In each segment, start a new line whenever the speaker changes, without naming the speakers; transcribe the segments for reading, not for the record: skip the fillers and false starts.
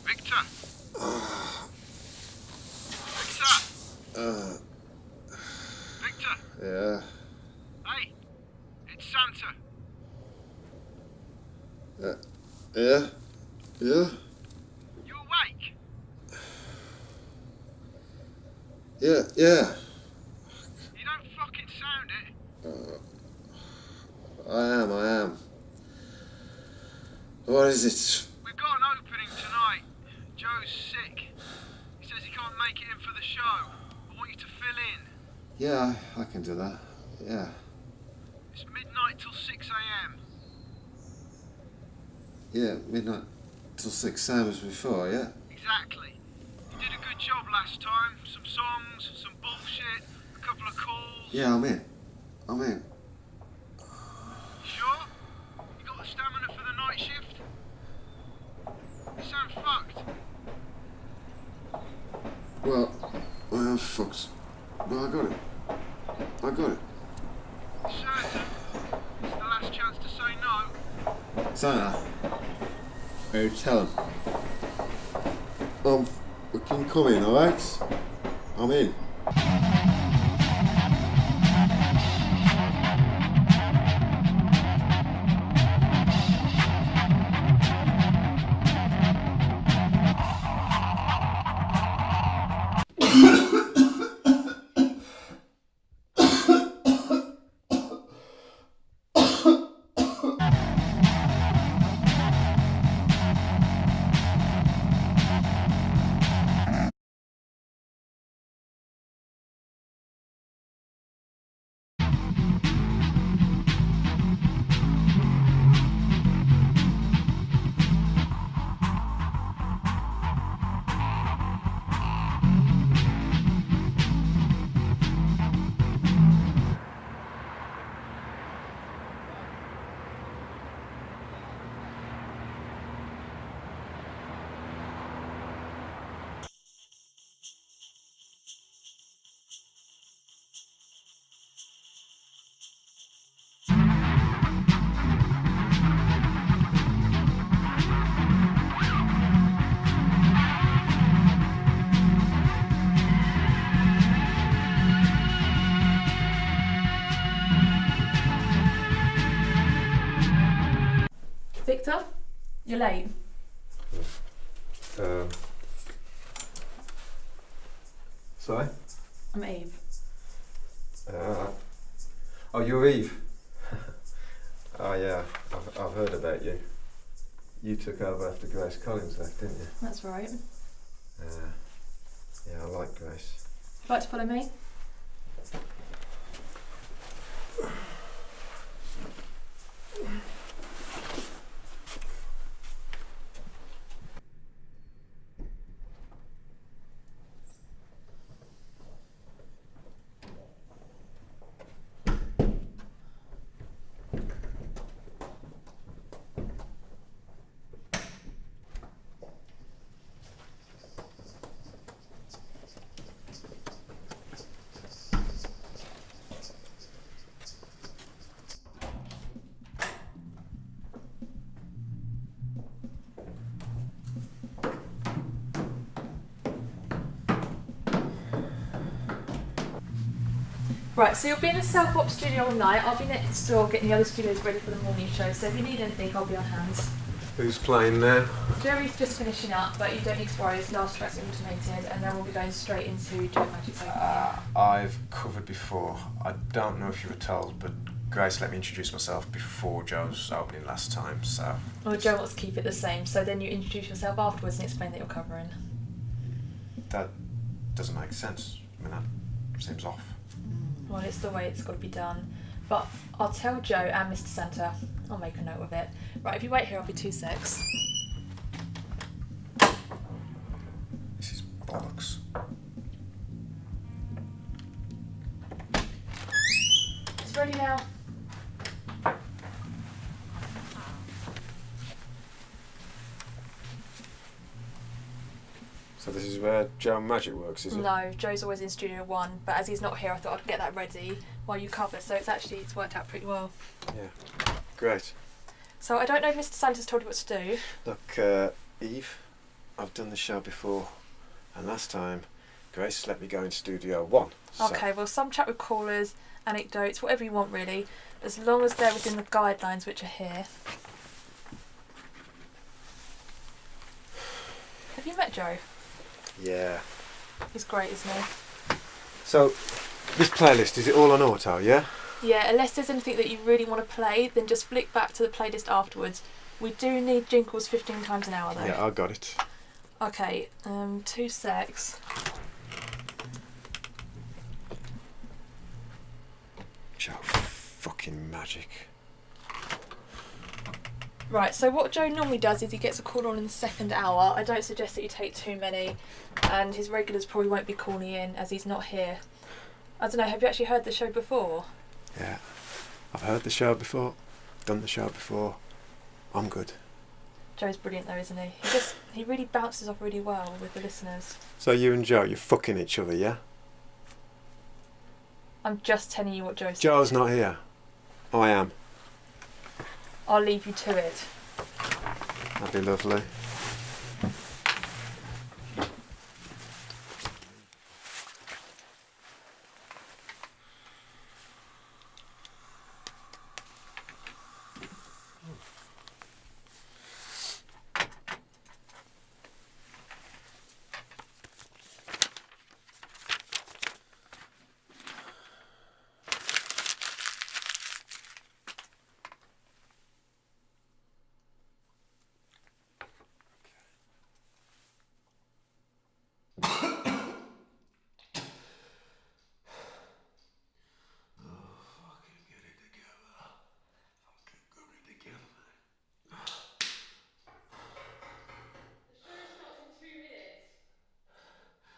Victor? Victor? Victor? Victor?
Yeah.
Hey, it's Santa.
Yeah? Yeah?
You awake?
Yeah, yeah.
You don't fucking sound it.
I am. What is it?
We've got an opening tonight. Joe's sick. He says he can't make it in for the show. I want you to fill in.
Yeah, I can do that. Yeah.
It's midnight till 6 a.m.
Yeah, midnight till 6, same as before, yeah?
Exactly. You did a good job last time. Some songs, some bullshit, a couple of calls.
Yeah, I'm in.
Sure? You got the stamina for the night shift? You sound fucked.
Well, I am fucked. But I got it.
Certain? It's the last chance to say no.
Santa, hey, tell him. I'm fucking coming, alright? I'm in.
Victor, you're late.
Sorry?
I'm Eve.
Oh, you're Eve. Oh yeah, I've heard about you. You took over after Grace Collins left, didn't you?
That's right.
Yeah, I like Grace.
Would you like to follow me? Right, so you'll be in the self-op studio all night. I'll be next door getting the other studios ready for the morning show, so if you need anything, I'll be on hand.
Who's playing now?
Jerry's just finishing up, but you don't need to worry, his last track's automated, and then we'll be going straight into Joe Magic's opening.
I've covered before. I don't know if you were told, but Grace let me introduce myself before Joe's opening last time, so...
Well, Joe wants to keep it the same, so then you introduce yourself afterwards and explain that you're covering.
That doesn't make sense. I mean, that seems off.
Well, it's the way it's got to be done. But I'll tell Joe and Mr. Santa. I'll make a note of it. Right, if you wait here, I'll be 2 secs.
This is bollocks.
It's ready now.
So this is where Joe Magic works, is it?
No, Joe's always in Studio 1, but as he's not here, I thought I'd get that ready while you cover, so it's worked out pretty well.
Yeah, great.
So I don't know if Mr. Santa's told you what to do.
Look, Eve, I've done the show before, and last time Grace let me go in Studio 1. So.
Okay, well, some chat with callers, anecdotes, whatever you want really, as long as they're within the guidelines which are here. Have you met Joe?
Yeah.
He's great, isn't he?
So, this playlist, is it all on auto, yeah?
Yeah, unless there's anything that you really want to play, then just flick back to the playlist afterwards. We do need jingles 15 times an hour though.
Yeah, I got it.
Okay, 2 secs.
Joe, fucking magic.
Right, so what Joe normally does is he gets a call on in the second hour. I don't suggest that you take too many, and his regulars probably won't be calling in as he's not here. I don't know, have you actually heard the show before?
Yeah, I've heard the show before, done the show before. I'm good.
Joe's brilliant though, isn't he? He really bounces off really well with the listeners.
So you and Joe, you're fucking each other, yeah?
I'm just telling you what Joe said.
Joe's not here. I am.
I'll leave you to it.
That'd be lovely.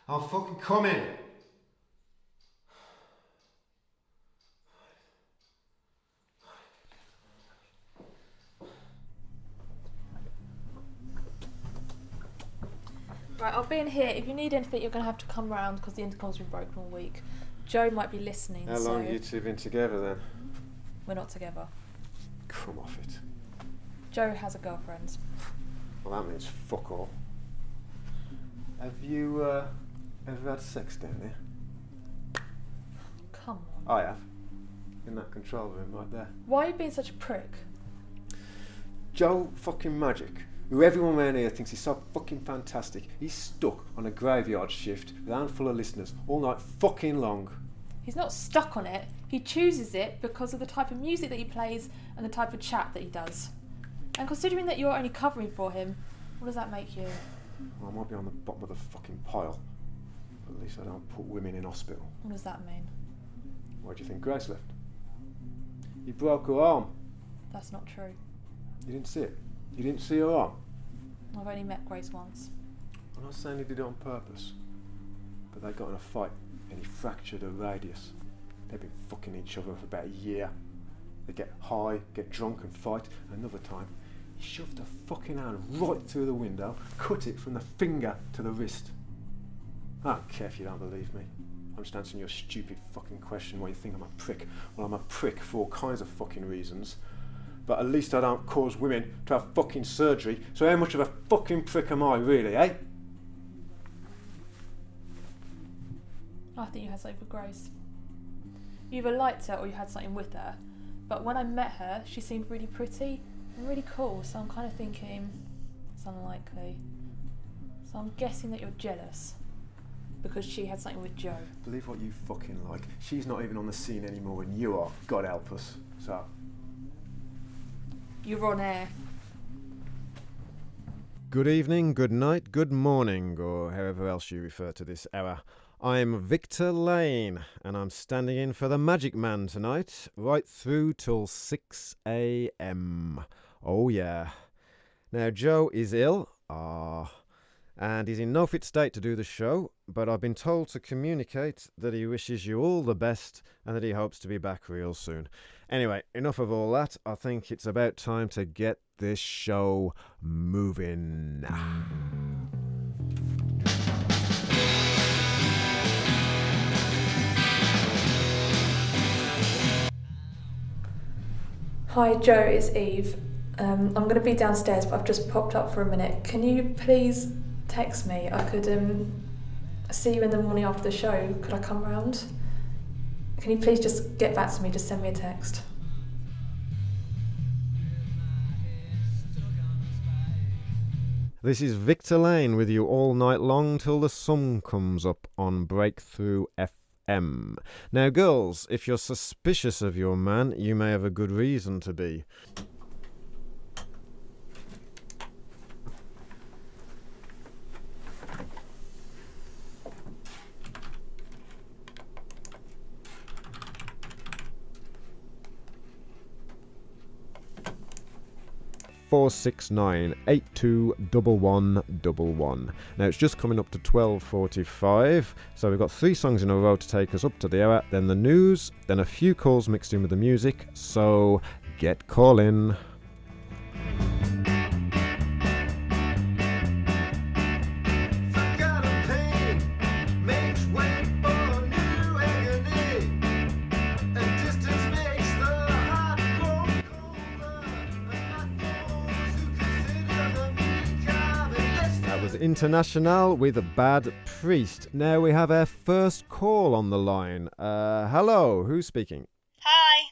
I'm fucking coming.
Right, I'll be in here. If you need anything, you're going to have to come round because the intercom's been broken all week. Joe might be listening.
How long have you two been together then?
We're not together.
Come off it.
Joe has a girlfriend.
Well, that means fuck all. Have you ever had sex down there?
Come on.
I have. In that control room right there.
Why are you being such a prick?
Joe fucking Magic, who everyone around here thinks is so fucking fantastic, he's stuck on a graveyard shift with a handful of listeners all night fucking long.
He's not stuck on it. He chooses it because of the type of music that he plays and the type of chat that he does. And considering that you're only covering for him, what does that make you?
Well, I might be on the bottom of the fucking pile, but at least I don't put women in hospital.
What does that mean?
Why do you think Grace left? You broke her arm.
That's not true.
You didn't see it. You didn't see her arm.
I've only met Grace once.
I'm not saying he did it on purpose, but they got in a fight and he fractured her radius. They've been fucking each other for about a year. They get high, get drunk and fight. Another time, he shoved her fucking hand right through the window, cut it from the finger to the wrist. I don't care if you don't believe me. I'm just answering your stupid fucking question why you think I'm a prick. Well, I'm a prick for all kinds of fucking reasons. But at least I don't cause women to have fucking surgery, so how much of a fucking prick am I really, eh?
I think you had something with Grace. You either liked her or you had something with her. But when I met her, she seemed really pretty and really cool, so I'm kind of thinking it's unlikely. So I'm guessing that you're jealous because she had something with Joe.
Believe what you fucking like. She's not even on the scene anymore and you are. God help us. So...
You're on air.
Good evening, good night, good morning, or however else you refer to this hour. I'm Victor Lane, and I'm standing in for the Magic Man tonight, right through till 6 a.m. Oh yeah. Now Joe is ill, and he's in no fit state to do the show, but I've been told to communicate that he wishes you all the best and that he hopes to be back real soon. Anyway, enough of all that. I think it's about time to get this show moving.
Hi Joe, it's Eve. I'm going to be downstairs, but I've just popped up for a minute. Can you please text me? I could see you in the morning after the show. Could I come round? Can you please just get back to me? Just send me a text.
This is Victor Lane with you all night long till the sun comes up on Breakthrough FM. Now, girls, if you're suspicious of your man, you may have a good reason to be. (469821111). Now it's just coming up to 12:45, so we've got 3 songs in a row to take us up to the hour, then the news, then a few calls mixed in with the music, so get calling. International with a Bad Priest. Now we have our first call on the line. Hello, who's speaking?
Hi.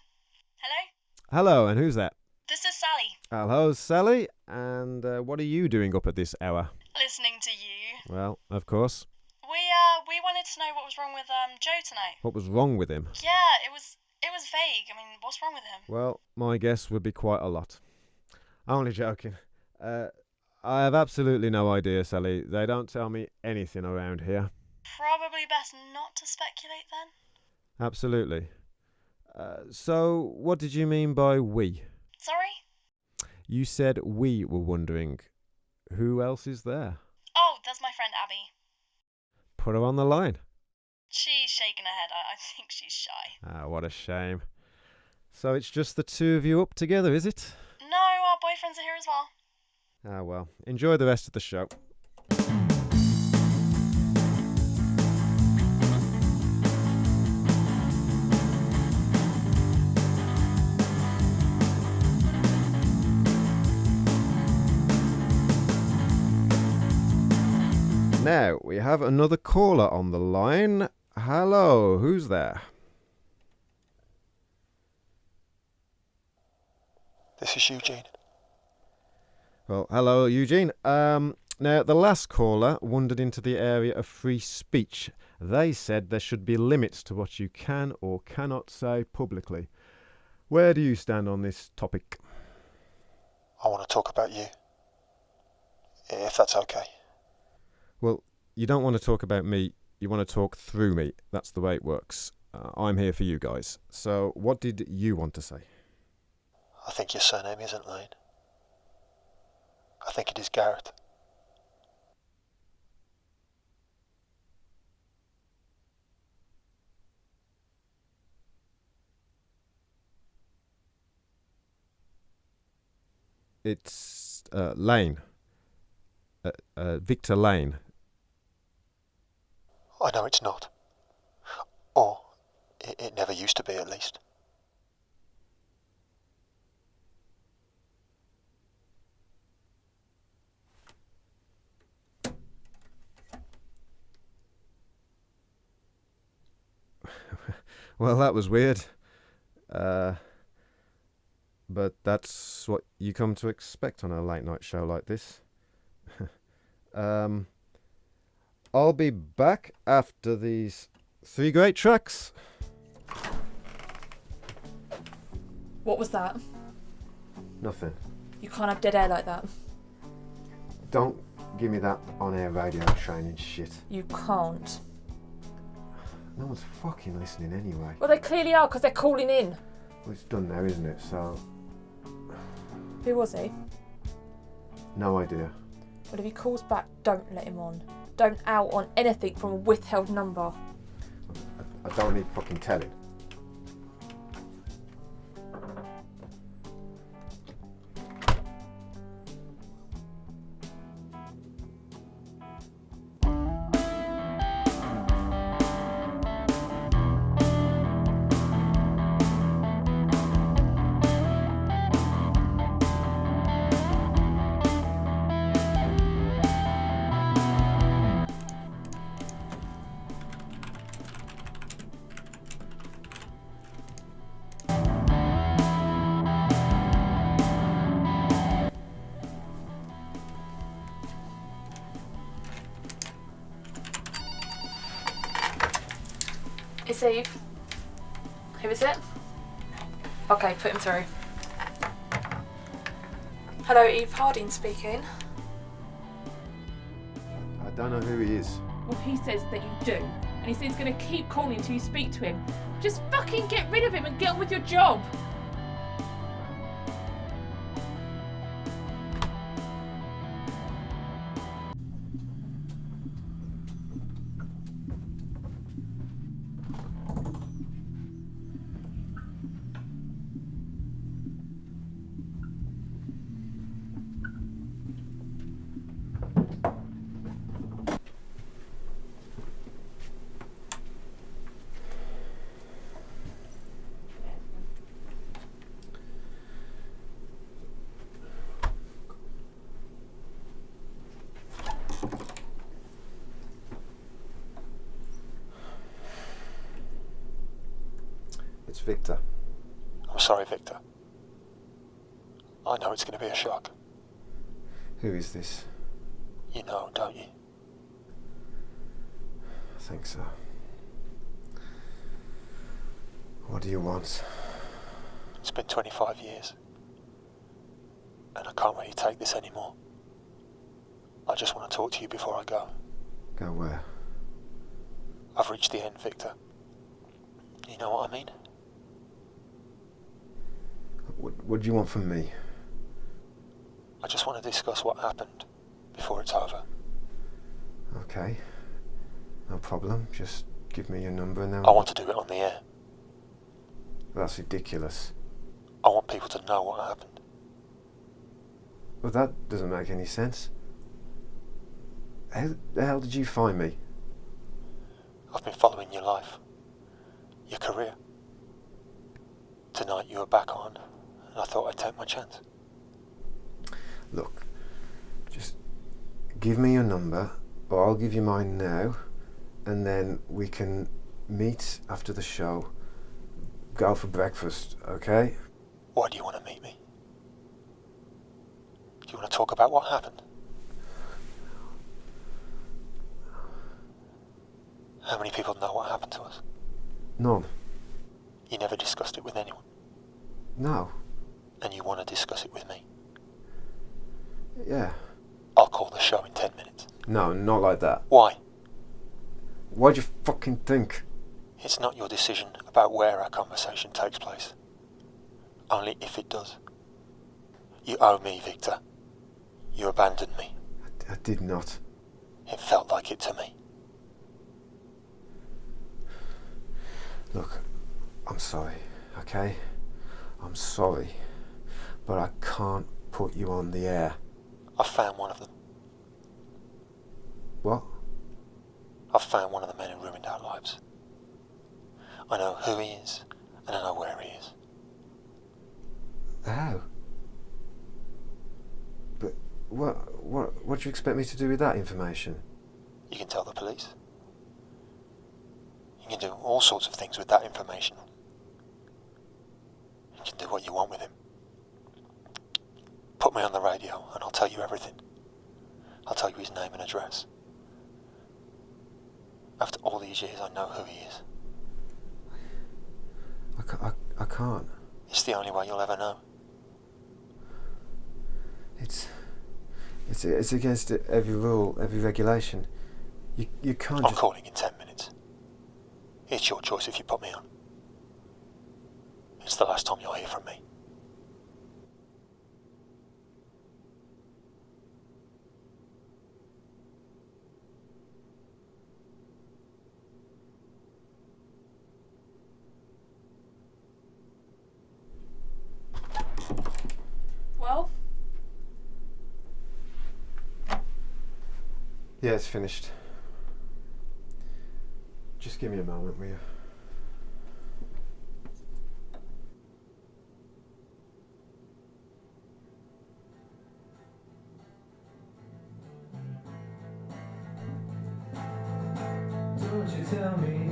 Hello?
Hello, and who's that?
This is Sally.
Hello, Sally. And what are you doing up at this hour?
Listening to you.
Well, of course.
We wanted to know what was wrong with Joe tonight.
What was wrong with him?
Yeah, it was vague. I mean, what's wrong with him?
Well, my guess would be quite a lot. Only joking. I have absolutely no idea, Sally. They don't tell me anything around here.
Probably best not to speculate then.
Absolutely. So, what did you mean by we?
Sorry?
You said we were wondering. Who else is there?
Oh, there's my friend Abby.
Put her on the line.
She's shaking her head. I think she's shy.
Ah, what a shame. So it's just the two of you up together, is it?
No, our boyfriends are here as well.
Ah, well, enjoy the rest of the show. Now, we have another caller on the line. Hello, who's there?
This is Eugene.
Well, hello, Eugene. Now, the last caller wandered into the area of free speech. They said there should be limits to what you can or cannot say publicly. Where do you stand on this topic?
I want to talk about you. If that's okay.
Well, you don't want to talk about me. You want to talk through me. That's the way it works. I'm here for you guys. So, what did you want to say?
I think your surname isn't Lane. I think it is Garrett.
It's Lane. Victor Lane.
I know it's not. Or, it never used to be, at least.
Well, that was weird. But that's what you come to expect on a late night show like this. I'll be back after these 3 great tracks.
What was that?
Nothing.
You can't have dead air like that.
Don't give me that on-air radio training shit.
You can't.
No one's fucking listening anyway.
Well, they clearly are, because they're calling in.
Well, it's done now, isn't it? So...
Who was he?
No idea.
But if he calls back, don't let him on. Don't out on anything from a withheld number.
I don't need fucking telling.
It's Eve. Who is it? Okay, put him through. Hello, Eve Harding speaking.
I don't know who he is.
Well, he says that you do. And he says he's going to keep calling until you speak to him. Just fucking get rid of him and get on with your job.
It's Victor.
I'm sorry, Victor. I know it's going to be a shock.
Who is this?
You know, don't you?
I think so. What do you want?
It's been 25 years. And I can't really take this anymore. I just want to talk to you before I go.
Go where?
I've reached the end, Victor. You know what I mean?
What do you want from me?
I just want to discuss what happened before it's over.
Okay. No problem. Just give me your number and then...
I want to do it on the air.
That's ridiculous.
I want people to know what happened.
Well, that doesn't make any sense. How the hell did you find me?
I've been following your life, your career. Tonight you were back on, and I thought I'd take my chance.
Look, just give me your number, or I'll give you mine now, and then we can meet after the show. Go out for breakfast, okay?
Why do you want to meet me? Do you want to talk about what happened? How many people know what happened to us?
None.
You never discussed it with anyone?
No.
And you want to discuss it with me?
Yeah.
I'll call the show in 10 minutes.
No, not like that.
Why?
Why'd you fucking think?
It's not your decision about where our conversation takes place. Only if it does. You owe me, Victor. You abandoned me.
I did not.
It felt like it to me.
Look, I'm sorry, okay? I'm sorry, but I can't put you on the air.
I've found one of them.
What?
I've found one of the men who ruined our lives. I know who he is, and I know where he is.
How? But what do you expect me to do with that information?
You can tell the police. You can do all sorts of things with that information. You can do what you want with him. Put me on the radio and I'll tell you everything. I'll tell you his name and address. After all these years, I know who he is.
I can't.
It's the only way you'll ever know.
It's against every rule, every regulation. You can't
I'm
just...
calling in 10 minutes. It's your choice if you put me on. It's the last time you'll hear from me.
Well?
Yeah, it's finished. Just give me a moment, will you?
Don't you tell me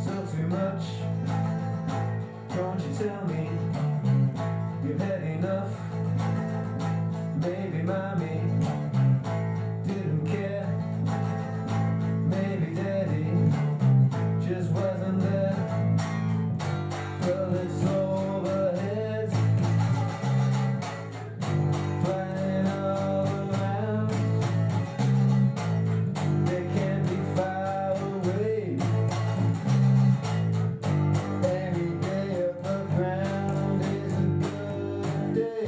so too much. Don't you tell me you've had enough. Maybe mommy didn't care. Maybe daddy just wasn't bullets overhead, flying all around. They can't be far away. Any day above ground is a good day.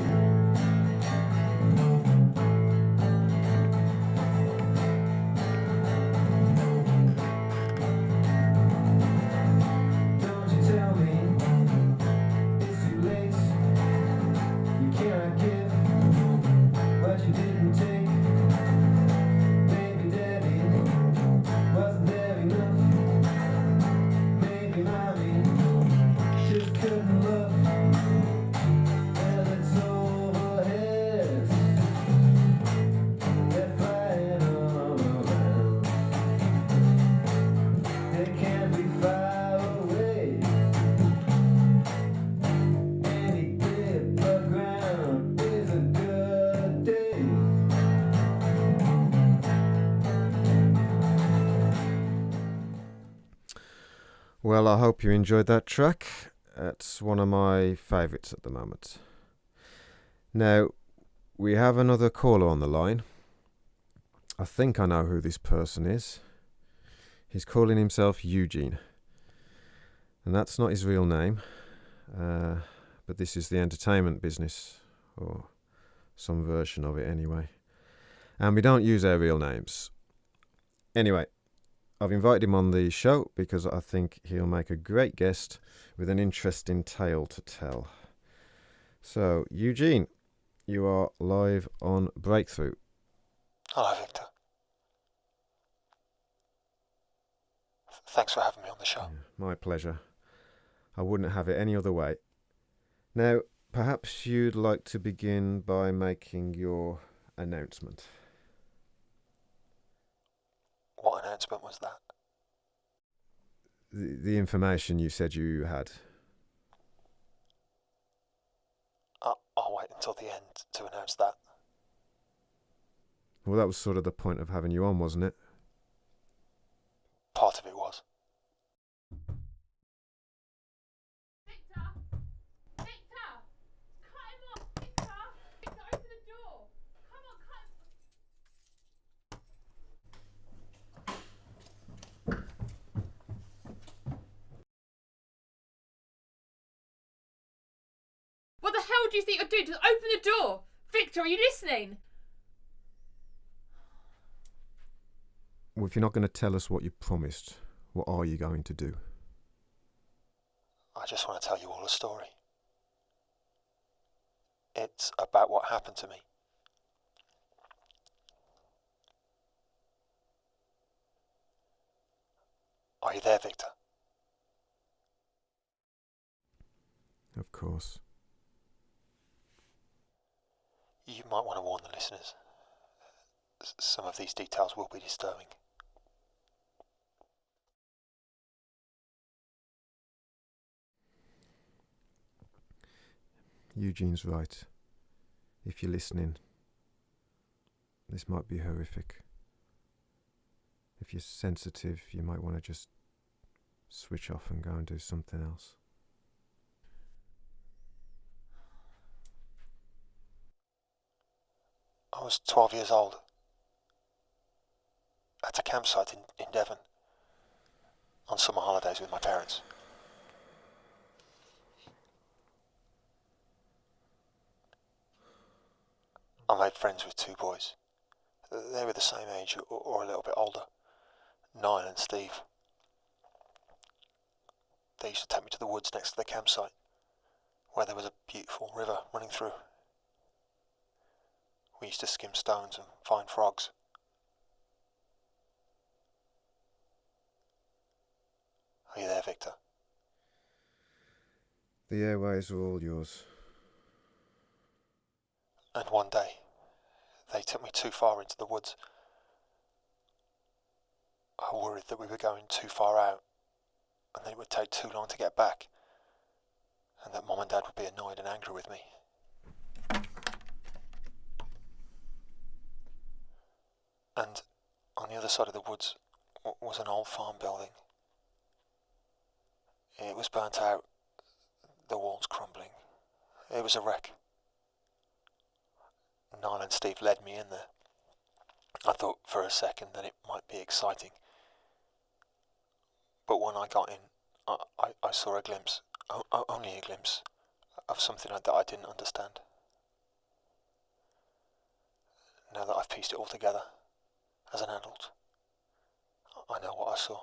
Don't you tell me it's too late. You cannot give what you didn't take. Maybe daddy wasn't there enough. Maybe mommy just couldn't love. Well, it's overhead. They're flying all around. They can't be far away. Any day above ground is a good day.
Well, I hope you enjoyed that track. It's one of my favourites at the moment. Now, we have another caller on the line. I think I know who this person is. He's calling himself Eugene. And that's not his real name. But this is the entertainment business, or some version of it anyway. And we don't use our real names. Anyway, I've invited him on the show because I think he'll make a great guest with an interesting tale to tell. So, Eugene, you are live on Breakthrough.
Hello, Victor. Thanks for having me on the show.
My pleasure. I wouldn't have it any other way. Now, perhaps you'd like to begin by making your announcement.
What announcement was that?
The information you said you had.
I'll wait until the end to announce that.
Well, that was sort of the point of having you on, wasn't it?
Part of it was.
Victor! Victor! Cut him off! Victor! Victor, open the door! Come on, cut him. What the hell do you think you're doing? Just open the door! Victor, are you listening?
Well, if you're not going to tell us what you promised, what are you going to do?
I just want to tell you all a story. It's about what happened to me. Are you there, Victor?
Of course.
You might want to warn the listeners. Some of these details will be disturbing.
Eugene's right. If you're listening, this might be horrific. If you're sensitive, you might want to just switch off and go and do something else.
I was 12 years old. At a campsite in Devon. On summer holidays with my parents. I made friends with two boys. They were the same age or a little bit older. Niall and Steve. They used to take me to the woods next to the campsite, where there was a beautiful river running through. We used to skim stones and find frogs. Are you there, Victor?
The airways are all yours.
And one day, they took me too far into the woods. I worried that we were going too far out, and that it would take too long to get back, and that Mum and Dad would be annoyed and angry with me. And on the other side of the woods was an old farm building. It was burnt out, the walls crumbling. It was a wreck. Niall and Steve led me in there. I thought for a second that it might be exciting. But when I got in, I saw a glimpse, only a glimpse, of something that I didn't understand. Now that I've pieced it all together, as an adult, I know what I saw.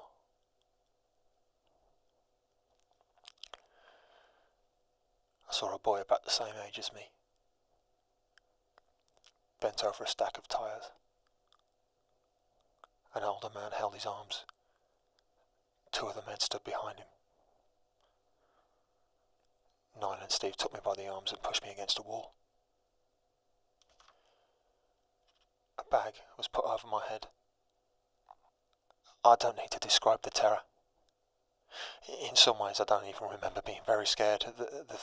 I saw a boy about the same age as me, bent over a stack of tyres. An older man held his arms. Two of the men stood behind him. Niall and Steve took me by the arms and pushed me against a wall. A bag was put over my head. I don't need to describe the terror. In some ways I don't even remember being very scared.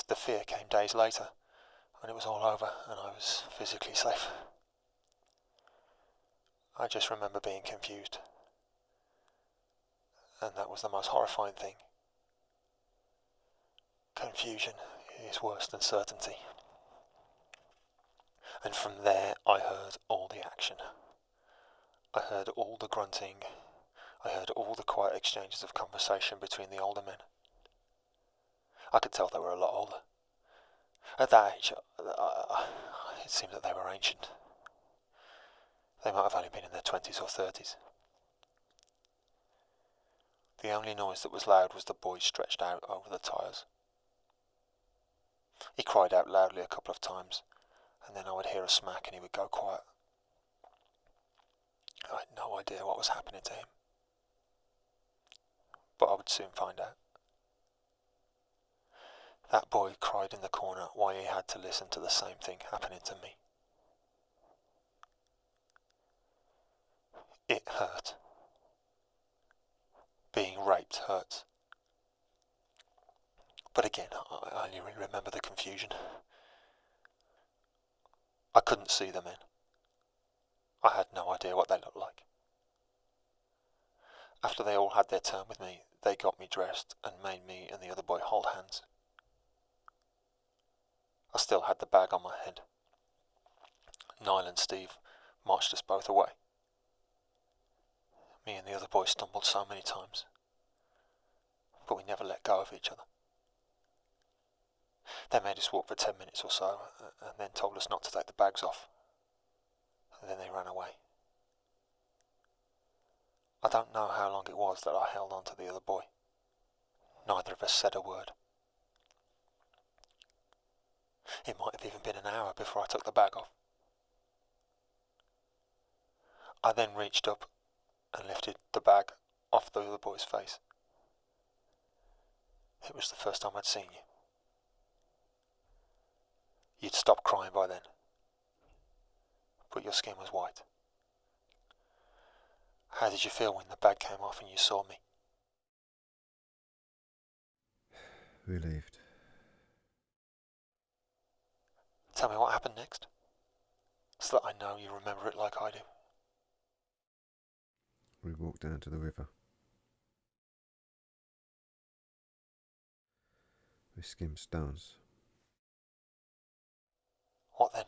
The fear came days later, when it was all over and I was physically safe. I just remember being confused. And that was the most horrifying thing. Confusion is worse than certainty. And from there I heard all the action. I heard all the grunting. I heard all the quiet exchanges of conversation between the older men. I could tell they were a lot older. At that age, it seemed that they were ancient. They might have only been in their 20s or 30s. The only noise that was loud was the boy stretched out over the tyres. He cried out loudly a couple of times, and then I would hear a smack and he would go quiet. I had no idea what was happening to him, but I would soon find out. That boy cried in the corner while he had to listen to the same thing happening to me. It hurt. Being raped hurts. But again, I only remember the confusion. I couldn't see the men. I had no idea what they looked like. After they all had their turn with me, they got me dressed and made me and the other boy hold hands. I still had the bag on my head. Niall and Steve marched us both away. Me and the other boy stumbled so many times, but we never let go of each other. They made us walk for 10 minutes or so, and then told us not to take the bags off. And then they ran away. I don't know how long it was that I held on to the other boy. Neither of us said a word. It might have even been an hour before I took the bag off. I then reached up and lifted the bag off the other boy's face. It was the first time I'd seen you. You'd stopped crying by then, but your skin was white. How did you feel when the bag came off and you saw me?
Relieved.
Tell me what happened next, so that I know you remember it like I do.
We walked down to the river. We skimmed stones.
What then?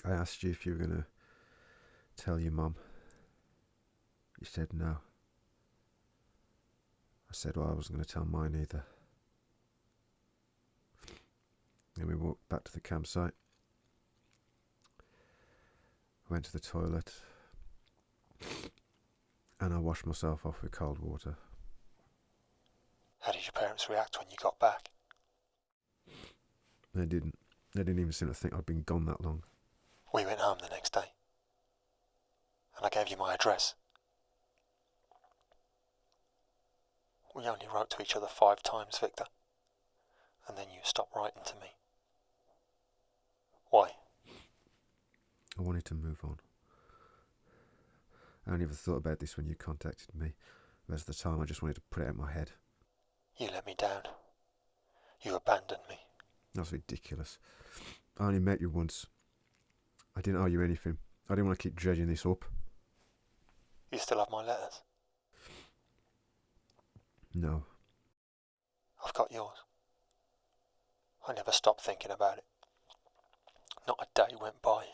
I asked you if you were going to tell your mum. You said no. I said, well, I wasn't going to tell mine either. Then we walked back to the campsite. Went to the toilet. And I washed myself off with cold water.
How did your parents react when you got back?
They didn't. They didn't even seem to think I'd been gone that long.
We went home the next day, and I gave you my address. We only wrote to each other 5 times, Victor, and then you stopped writing to me. Why?
I wanted to move on. I only ever thought about this when you contacted me. The rest of the time I just wanted to put it out of my head.
You let me down. You abandoned me.
That's ridiculous. I only met you once. I didn't owe you anything. I didn't want to keep dredging this up.
You still have my letters?
No.
I've got yours. I never stopped thinking about it. Not a day went by.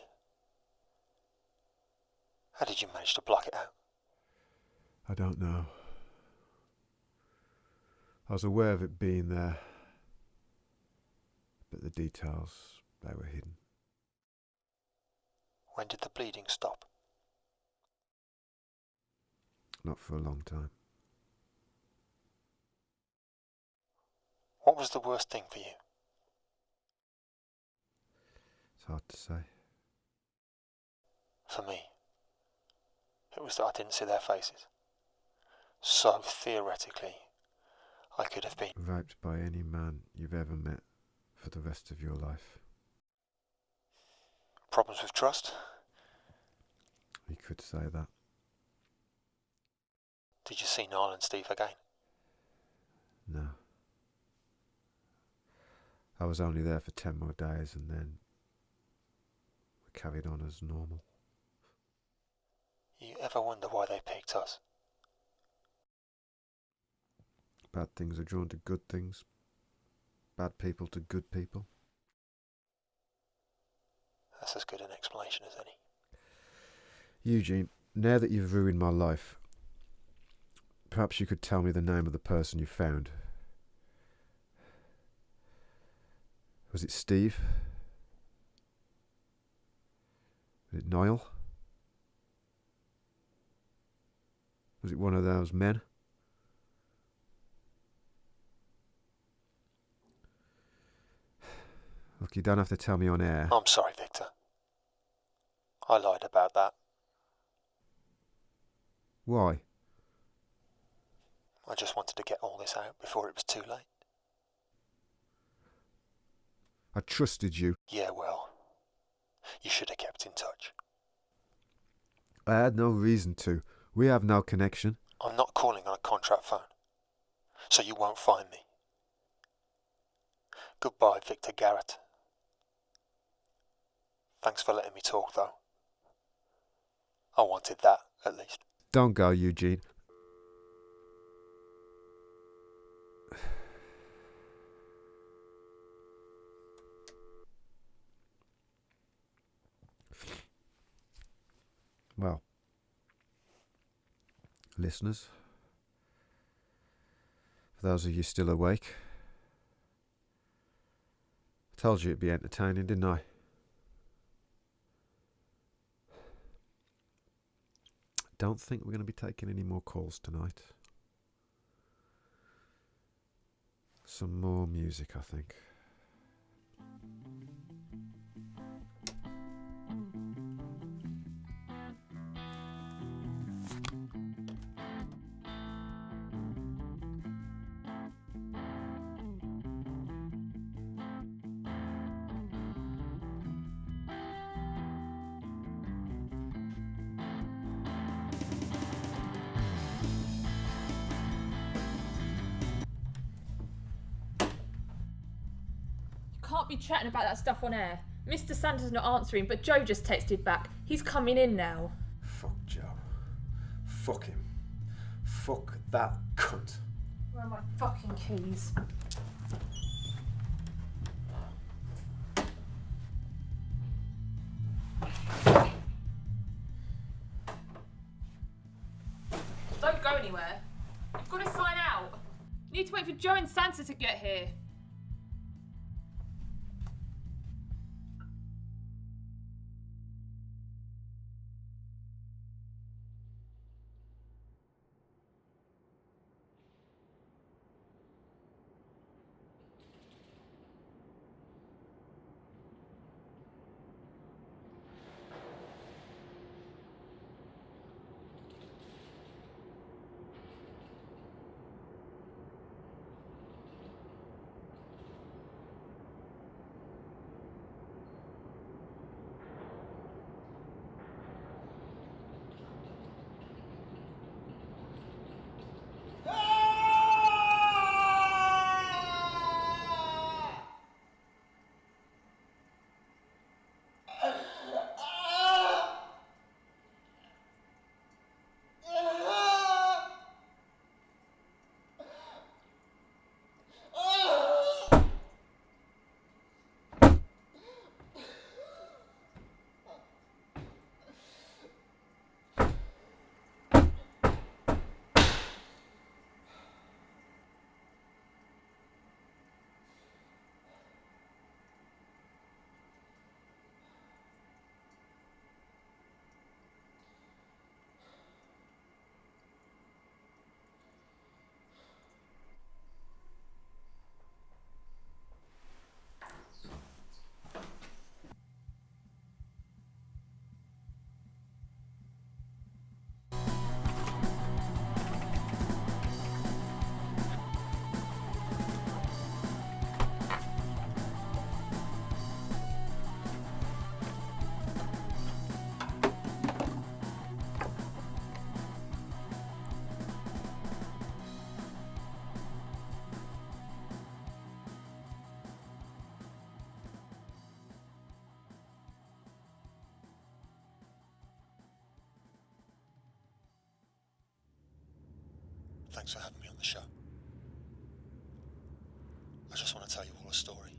How did you manage to block it out?
I don't know. I was aware of it being there, but the details, they were hidden.
When did the bleeding stop?
Not for a long time.
What was the worst thing for you?
It's hard to say.
For me, it was that I didn't see their faces. So theoretically, I could have been
Raped by any man you've ever met for the rest of your life.
problems with trust.
You could say that.
Did you see Niall and Steve again?
No. I was only there for 10 more days and then we carried on as normal.
You ever wonder why they picked us?
Bad things are drawn to good things. Bad people to good people.
That's as good an explanation as any.
Eugene, now that you've ruined my life, perhaps you could tell me the name of the person you found. Was it Steve? Was it Niall? Was it one of those men? Look, you don't have to tell me on air.
I'm sorry, Victor. I lied about that.
Why?
I just wanted to get all this out before it was too late.
I trusted you.
Yeah, well, you should have kept in touch.
I had no reason to. We have no connection.
I'm not calling on a contract phone, so you won't find me. Goodbye, Victor Garrett. Thanks for letting me talk, though. I wanted that, at least.
Don't go, Eugene. Well, listeners, for those of you still awake, I told you it'd be entertaining, didn't I? Don't think we're going to be taking any more calls tonight. Some more music, I think.
Can't be chatting about that stuff on air. Mr. Santa's not answering, but Joe just texted back. He's coming in now.
Fuck Joe. Fuck him. Fuck that cunt.
Where are my fucking keys? Don't go anywhere. You've got to sign out. You need to wait for Joe and Santa to get here.
Thanks for having me on the show. I just want to tell you all a story.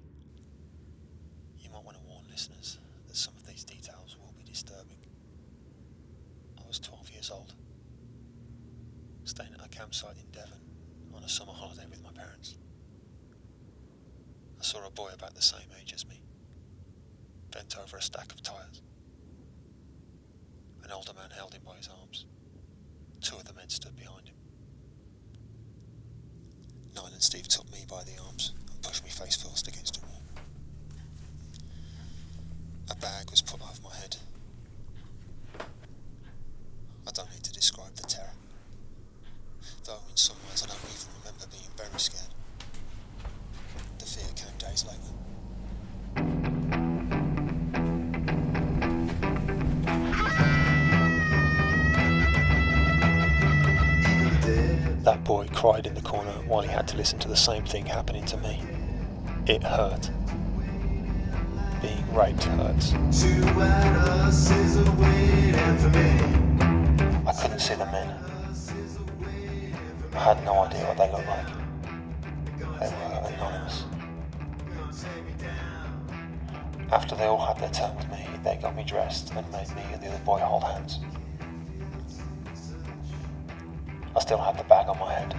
You might want to warn listeners that some of these details will be disturbing. I was 12 years old, staying at a campsite in Devon on a summer holiday with my parents. I saw a boy about the same age as me, bent over a stack of tyres. An older man held him by his arms. Two of the men stood behind him. Nine and Steve took me by the arms and pushed me face first against a wall. A bag was put over my head. I don't need to describe the terror, though in some ways I don't even remember being very scared. The fear came days later. That boy cried in the corner while he had to listen to the same thing happening to me. It hurt. Being raped hurts. I couldn't see the men. I had no idea what they looked like. They were anonymous. After they all had their turn with me, they got me dressed and made me and the other boy hold hands. I still had the bag on my head.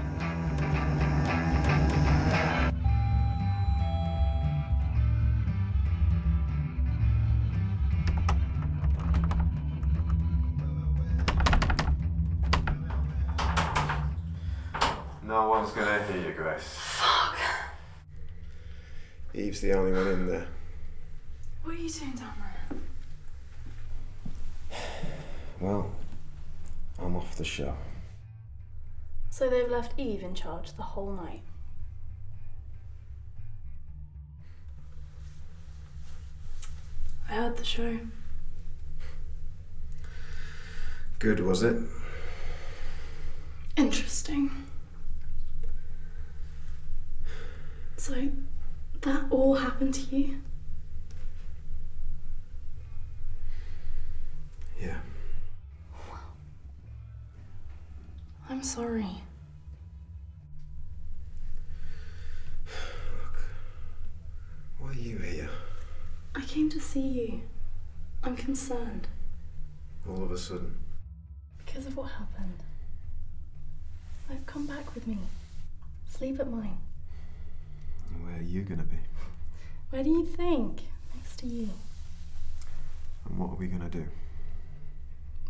No one's gonna hear you, Grace.
Fuck.
Eve's the only one in there.
What are you doing down there?
Well, I'm off the show.
So they've left Eve in charge the whole night. I heard the show.
Good, was it?
Interesting. So, that all happened to you?
Yeah.
I'm sorry.
Look, why are you here?
I came to see you. I'm concerned.
All of a sudden?
Because of what happened. I've come back with me. Sleep at mine.
Where are you gonna be?
Where do you think? Next to you.
And what are we gonna do?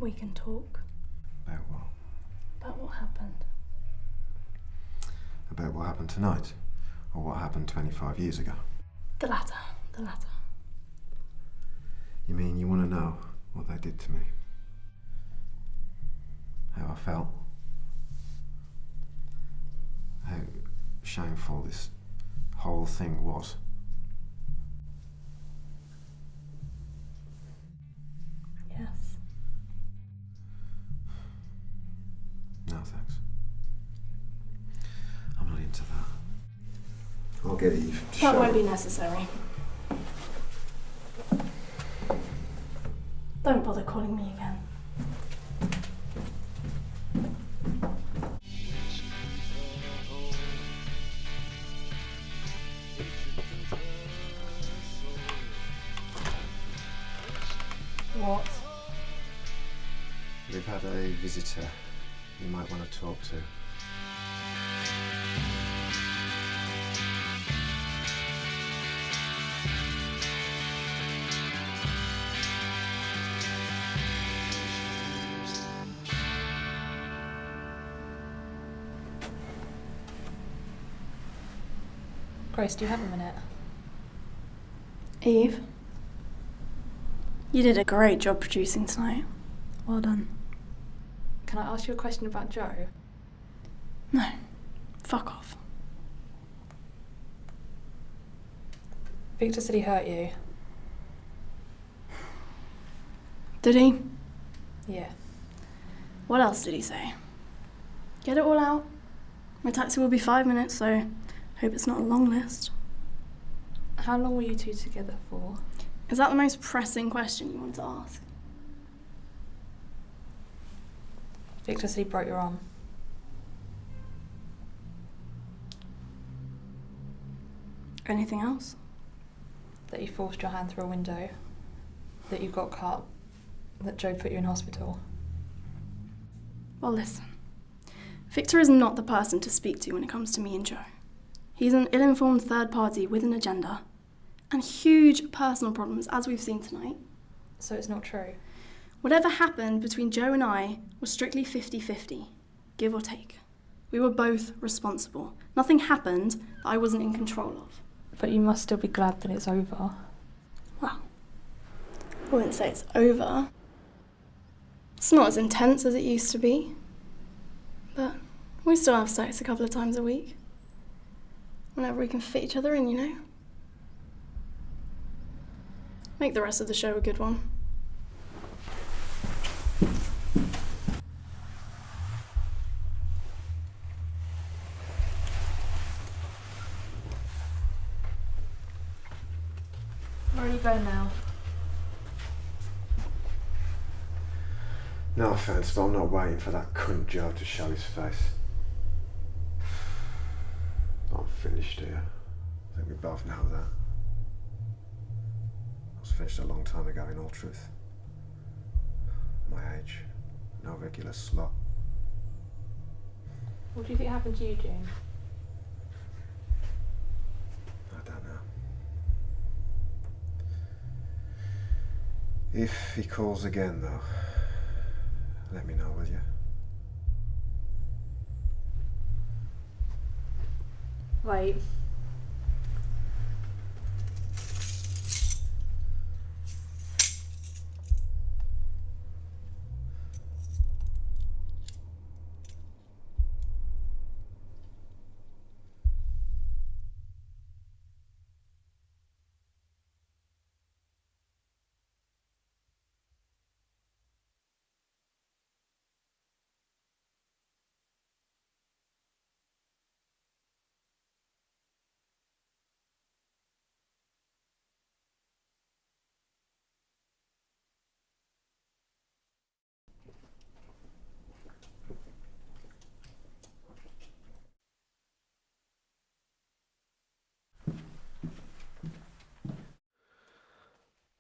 We can talk.
About what?
About what happened.
About what happened tonight? Or what happened 25 years ago?
The latter. The latter.
You mean you want to know what they did to me? How I felt? How shameful this whole thing was?
Yes.
No, thanks. I'm not into that. I'll get Eve to
That
show
won't
her.
be necessary. Don't bother calling me again. What?
We've had a visitor you might want to talk to.
Grace, do you have a minute?
Eve? You did a great job producing tonight. Well done.
Can I ask you a question about Joe?
No. Fuck off.
Victor said he hurt you.
Did he?
Yeah.
What else did he say? Get it all out. My taxi will be 5 minutes, so hope it's not a long list.
How long were you two together for?
Is that the most pressing question you want to ask?
Victor said he broke your arm.
Anything else?
That you forced your hand through a window, that you got cut, that Joe put you in hospital.
Well, listen. Victor is not the person to speak to when it comes to me and Joe. He's an ill-informed third party with an agenda and huge personal problems, as we've seen tonight.
So it's not true?
Whatever happened between Joe and I was strictly 50-50, give or take. We were both responsible. Nothing happened that I wasn't in control of.
But you must still be glad that it's over.
Well, I wouldn't say it's over. It's not as intense as it used to be. But we still have sex a couple of times a week. Whenever we can fit each other in, you know. Make the rest of the show a good one.
Where are you going now?
No offence, but I'm not waiting for that cunt Joe to show his face. I'm finished here. I think we both know that. I was finished a long time ago, in all truth. My age, no regular slot.
What do you think happened to you, June?
I don't know. If he calls again, though, let me know, will you?
Wait.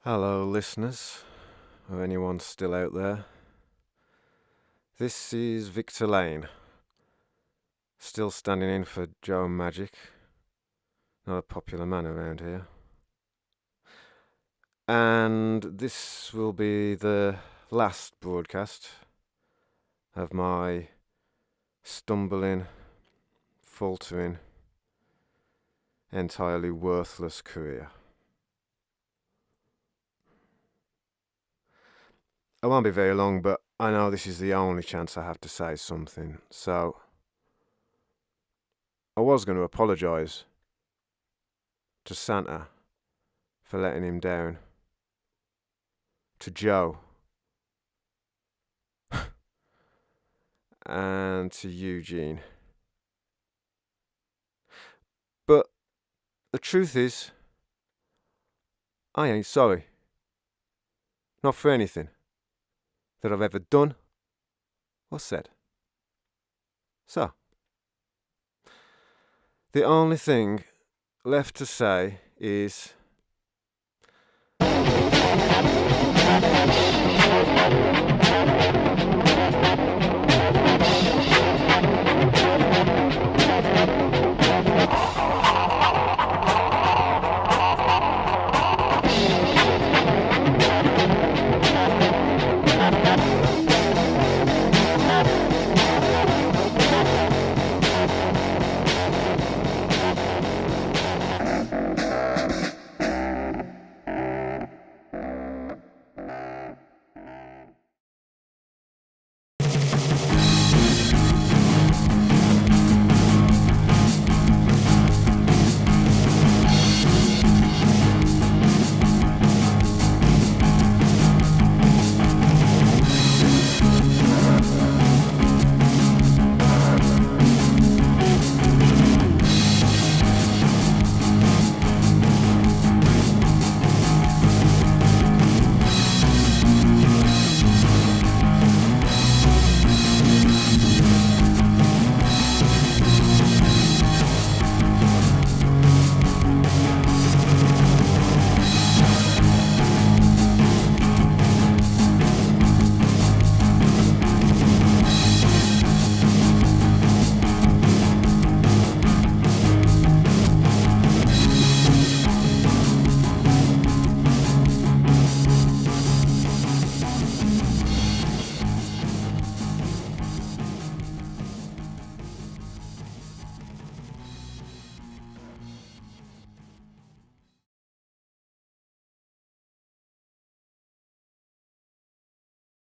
Hello, listeners, or anyone still out there. This is Victor Lane, still standing in for Joe Magic, not a popular man around here. And this will be the last broadcast of my stumbling, faltering, entirely worthless career. I won't be very long, but I know this is the only chance I have to say something, so I was going to apologise to Santa for letting him down, to Joe, and to Eugene. But the truth is, I ain't sorry. Not for anything that I've ever done or said. So, the only thing left to say is